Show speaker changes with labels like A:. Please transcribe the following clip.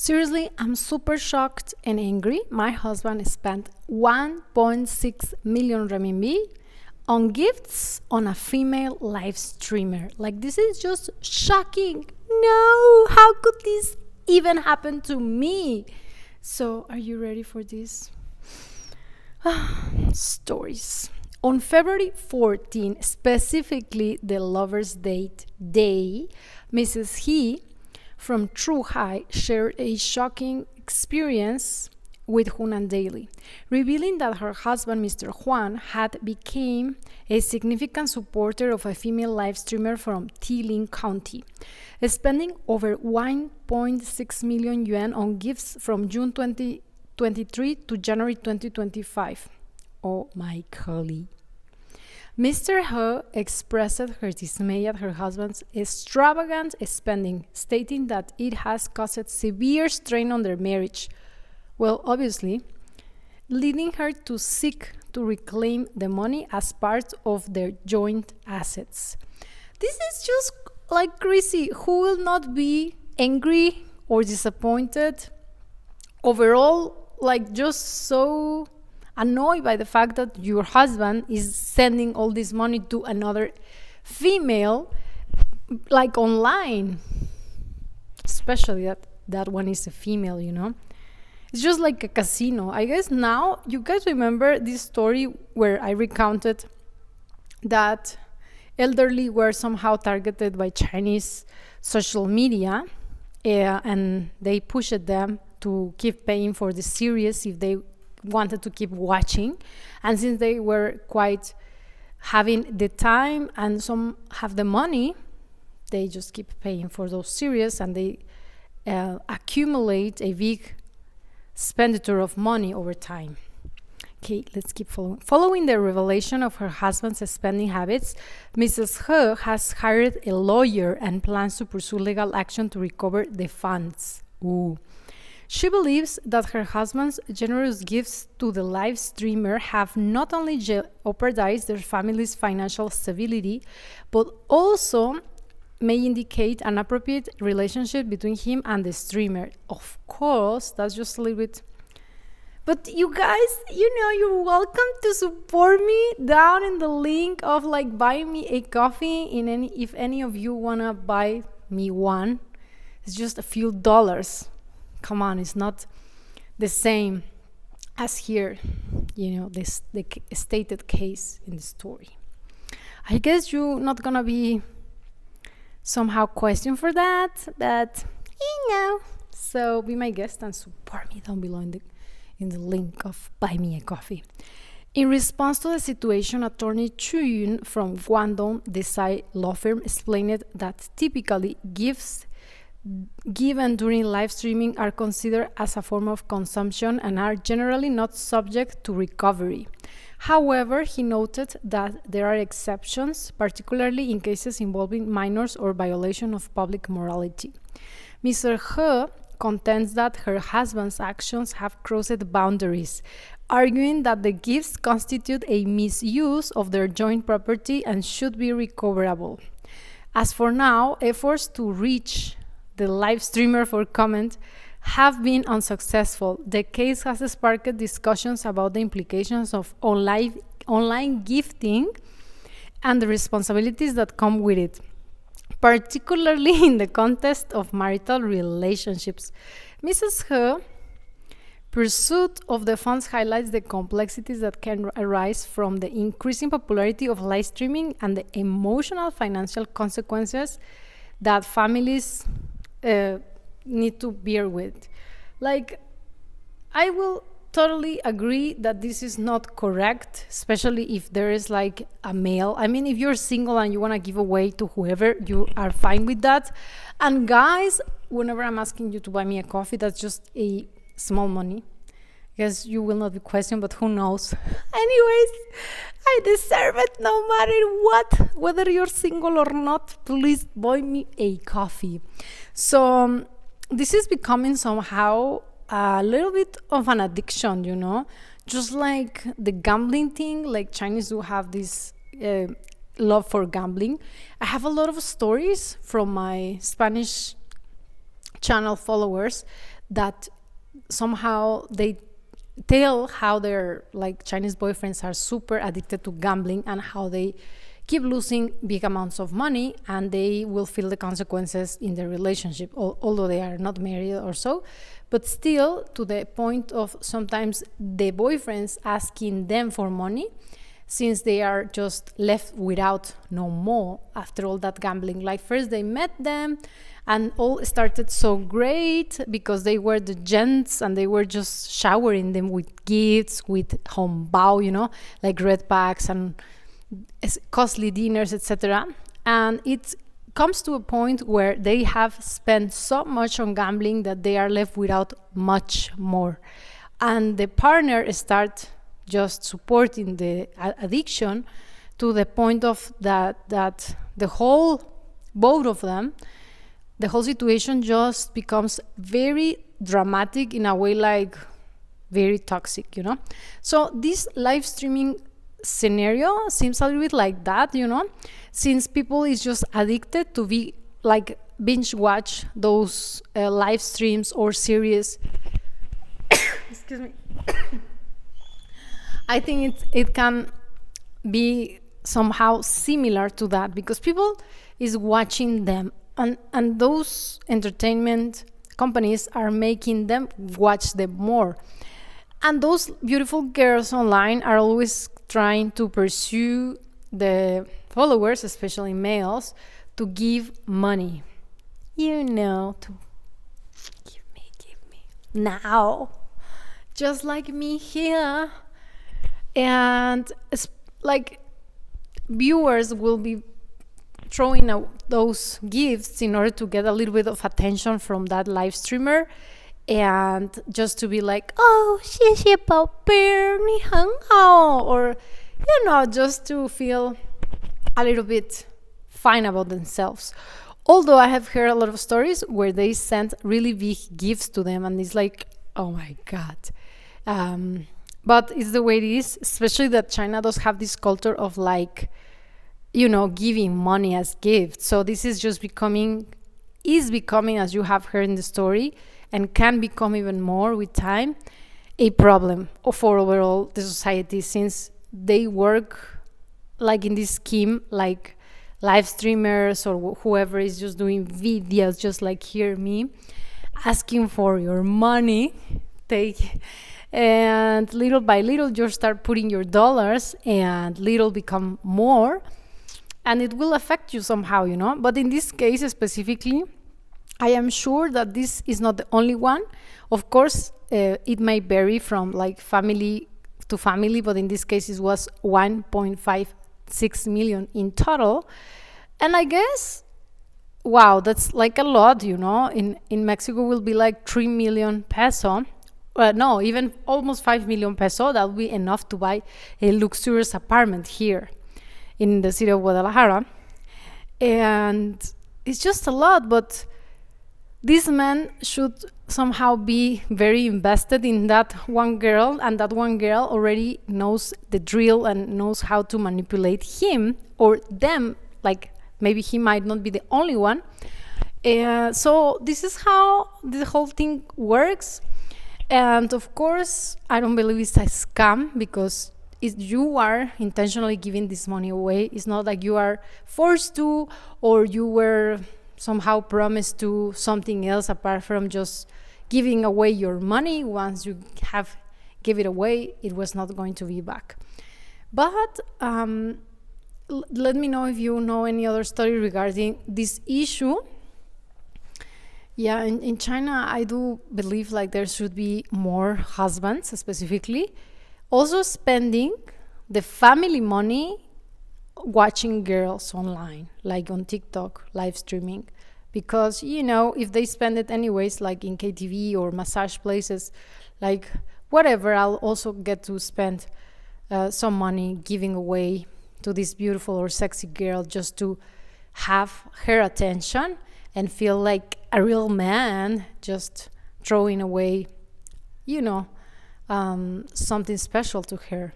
A: Seriously, I'm super shocked and angry. My husband spent 1.6 million renminbi on gifts on a female live streamer. Like, this is just shocking. No, how could this even happen to me? So, are you ready for this? Stories. On February 14, specifically the Lovers' Date Day, Mrs. He from True High shared a shocking experience with Hunan Daily, revealing that her husband, Mr. Juan, had become a significant supporter of a female live streamer from Tiling County, spending over 1.6 million yuan on gifts from June 2023 to January 2025. Oh my golly. Mr. He expressed her dismay at her husband's extravagant spending, stating that it has caused severe strain on their marriage. Well, obviously, leading her to seek to reclaim the money as part of their joint assets. This is just like crazy. Who will not be angry or disappointed? Overall, like just so annoyed by the fact that your husband is sending all this money to another female, like online, especially that one is a female, you know. It's just like a casino. I guess now you guys remember this story where I recounted that elderly were somehow targeted by Chinese social media, and they pushed them to keep paying for the series if they wanted to keep watching. And since they were quite having the time and some have the money, they just keep paying for those series, and they accumulate a big expenditure of money over time. Okay, let's keep following. Following the revelation of her husband's spending habits, Mrs. He has hired a lawyer and plans to pursue legal action to recover the funds. Ooh. She believes that her husband's generous gifts to the live streamer have not only jeopardized their family's financial stability, but also may indicate an appropriate relationship between him and the streamer. Of course, that's just a little bit. But you guys, you're welcome to support me down in the link of like buying me a coffee. If any of you wanna buy me one, it's just a few dollars. Come on, it's not the same as here, the stated case in the story. I guess you're not gonna be somehow questioned for that, but so be my guest and support me down below in the link of Buy Me a Coffee. In response to the situation, attorney Chu Yun from Guangdong Desai law firm explained that typically gifts given during live streaming are considered as a form of consumption and are generally not subject to recovery. However, he noted that there are exceptions, particularly in cases involving minors or violation of public morality. Mr. He contends that her husband's actions have crossed boundaries, arguing that the gifts constitute a misuse of their joint property and should be recoverable. As for now, efforts to reach the live streamer for comment have been unsuccessful. The case has sparked discussions about the implications of online gifting and the responsibilities that come with it, particularly in the context of marital relationships. Mrs. He pursuit of the funds highlights the complexities that can arise from the increasing popularity of live streaming and the emotional financial consequences that families need to bear with. Like, I will totally agree that this is not correct, especially if there is like a male. I mean, if you're single and you want to give away to whoever, you are fine with that. And guys, whenever I'm asking you to buy me a coffee, that's just a small money. Yes, you will not be questioned, but who knows? Anyways, I deserve it no matter what. Whether you're single or not, please buy me a coffee. So this is becoming somehow a little bit of an addiction, just like the gambling thing. Like Chinese do have this love for gambling. I have a lot of stories from my Spanish channel followers that somehow they tell how their like Chinese boyfriends are super addicted to gambling and how they keep losing big amounts of money and they will feel the consequences in their relationship, although they are not married or so, but still to the point of sometimes the boyfriends asking them for money since they are just left without no more after all that gambling. Like first they met them and all started so great because they were the gents and they were just showering them with gifts, with hongbao, like red packs and costly dinners, etc. And it comes to a point where they have spent so much on gambling that they are left without much more. And the partner starts just supporting the addiction to the point of that the whole, both of them, the whole situation just becomes very dramatic in a way like very toxic, So this live streaming scenario seems a little bit like that, since people is just addicted to be like binge watch those live streams or series. Excuse me. I think it can be somehow similar to that because people is watching them and those entertainment companies are making them watch them more. And those beautiful girls online are always trying to pursue the followers, especially males, to give money. To give me now. Just like me here. And it's like viewers will be throwing out those gifts in order to get a little bit of attention from that live streamer and just to be like, oh, 谢谢宝贝儿，你很好, or just to feel a little bit fine about themselves. Although I have heard a lot of stories where they sent really big gifts to them and it's like, oh my God. But it's the way it is, especially that China does have this culture of like, giving money as gifts. So this is just becoming, as you have heard in the story, and can become even more with time, a problem for overall the society since they work like in this scheme, like live streamers or whoever is just doing videos, just like here me, asking for your money, and little by little you start putting your dollars and little become more and it will affect you somehow, But in this case specifically, I am sure that this is not the only one. Of course, it may vary from like family to family, but in this case it was 1.56 million in total. And I guess, wow, that's like a lot, In Mexico will be like 3 million peso. No, even almost 5 million peso. That will be enough to buy a luxurious apartment here in the city of Guadalajara. And it's just a lot, but this man should somehow be very invested in that one girl, and that one girl already knows the drill and knows how to manipulate him or them. Like maybe he might not be the only one. So this is how the whole thing works. And of course, I don't believe it's a scam because if you are intentionally giving this money away, it's not like you are forced to or you were somehow promised to something else apart from just giving away your money. Once you have give it away, it was not going to be back. But let me know if you know any other story regarding this issue. Yeah, in China, I do believe like there should be more husbands specifically also spending the family money watching girls online, like on TikTok, live streaming. Because, if they spend it anyways, like in KTV or massage places, like whatever, I'll also get to spend some money giving away to this beautiful or sexy girl just to have her attention and feel like a real man just throwing away, something special to her.